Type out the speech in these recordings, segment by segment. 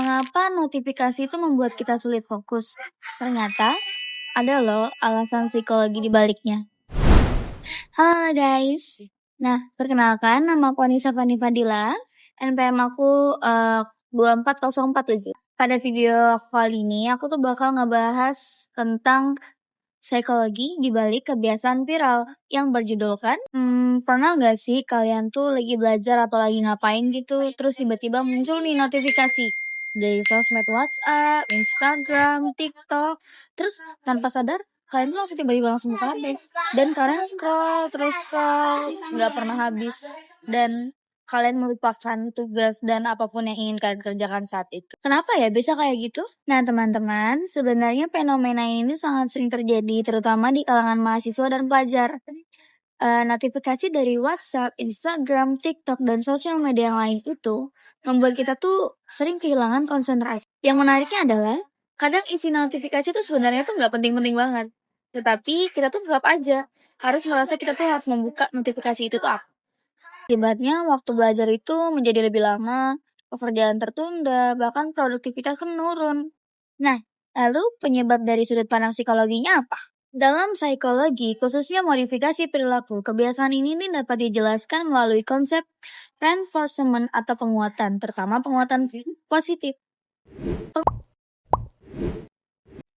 Mengapa notifikasi itu membuat kita sulit fokus? Ternyata ada loh alasan psikologi di baliknya. Halo guys. Nah, perkenalkan nama aku Anissa Fani Fadila. NPM aku 24047. Pada video aku kali ini aku tuh bakal ngebahas tentang psikologi di balik kebiasaan viral yang berjudulkan pernah nggak sih kalian tuh lagi belajar atau lagi ngapain gitu, terus tiba-tiba muncul nih notifikasi dari sosmed WhatsApp, Instagram, TikTok, terus tanpa sadar kalian tuh langsung tiba-tiba langsung buka HP dan kalian scroll terus scroll nggak pernah habis dan kalian melupakan tugas dan apapun yang ingin kalian kerjakan saat itu. Kenapa ya bisa kayak gitu? Nah teman-teman, sebenarnya fenomena ini sangat sering terjadi terutama di kalangan mahasiswa dan pelajar. Notifikasi dari WhatsApp, Instagram, TikTok, dan sosial media yang lain itu membuat kita tuh sering kehilangan konsentrasi. Yang menariknya adalah kadang isi notifikasi tuh sebenarnya tuh nggak penting-penting banget. Tetapi kita tuh tetap aja harus merasa kita tuh harus membuka notifikasi itu tuh apa. Akibatnya waktu belajar itu menjadi lebih lama, pekerjaan tertunda, bahkan produktivitas tuh menurun. Nah, lalu penyebab dari sudut pandang psikologinya apa? Dalam psikologi, khususnya modifikasi perilaku, kebiasaan ini nih dapat dijelaskan melalui konsep reinforcement atau penguatan, terutama penguatan positif.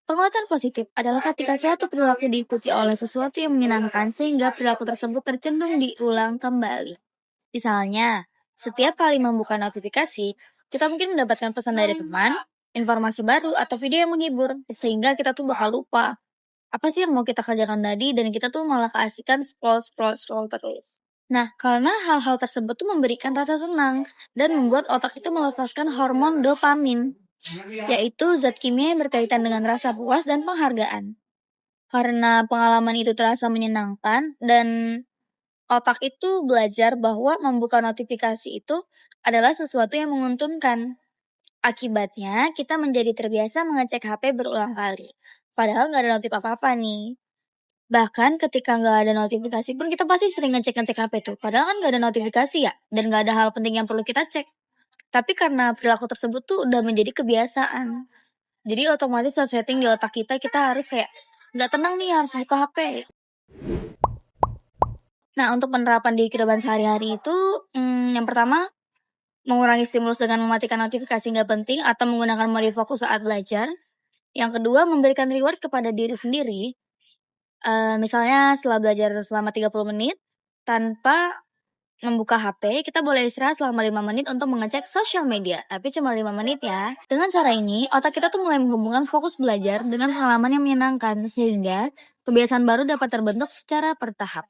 Penguatan positif adalah ketika suatu perilaku diikuti oleh sesuatu yang menyenangkan sehingga perilaku tersebut tercenderung diulang kembali. Misalnya, setiap kali membuka notifikasi, kita mungkin mendapatkan pesan dari teman, informasi baru, atau video yang menghibur, sehingga kita tuh bakal lupa apa sih yang mau kita kerjakan tadi, dan kita tuh malah keasikan scroll terus. Nah, karena hal-hal tersebut tuh memberikan rasa senang, dan membuat otak itu melepaskan hormon dopamin, yaitu zat kimia yang berkaitan dengan rasa puas dan penghargaan. Karena pengalaman itu terasa menyenangkan, dan otak itu belajar bahwa membuka notifikasi itu adalah sesuatu yang menguntungkan. Akibatnya, kita menjadi terbiasa mengecek HP berulang kali. Padahal nggak ada notif apa-apa nih. Bahkan ketika nggak ada notifikasi pun kita pasti sering ngecek-ngecek HP tuh. Padahal kan nggak ada notifikasi ya, dan nggak ada hal penting yang perlu kita cek. Tapi karena perilaku tersebut tuh udah menjadi kebiasaan. Jadi otomatis setting di otak kita harus kayak nggak tenang nih harus buka HP. Nah, untuk penerapan di kehidupan sehari-hari itu, yang pertama, mengurangi stimulus dengan mematikan notifikasi nggak penting atau menggunakan mode fokus saat belajar. Yang kedua, memberikan reward kepada diri sendiri. Misalnya setelah belajar selama 30 menit, tanpa membuka HP, kita boleh istirahat selama 5 menit untuk mengecek sosial media. Tapi cuma 5 menit ya. Dengan cara ini, otak kita tuh mulai menghubungkan fokus belajar dengan pengalaman yang menyenangkan. Sehingga kebiasaan baru dapat terbentuk secara bertahap.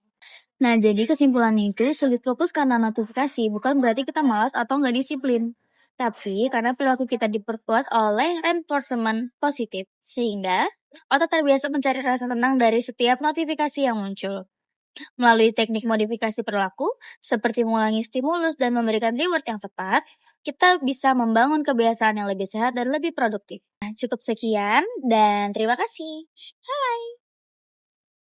Nah, jadi kesimpulannya itu sulit fokus karena notifikasi bukan berarti kita malas atau nggak disiplin. Tapi karena perilaku kita diperkuat oleh reinforcement positif, sehingga otak terbiasa mencari rasa tenang dari setiap notifikasi yang muncul. Melalui teknik modifikasi perilaku, seperti mengulangi stimulus dan memberikan reward yang tepat, kita bisa membangun kebiasaan yang lebih sehat dan lebih produktif. Nah, cukup sekian dan terima kasih. Hai!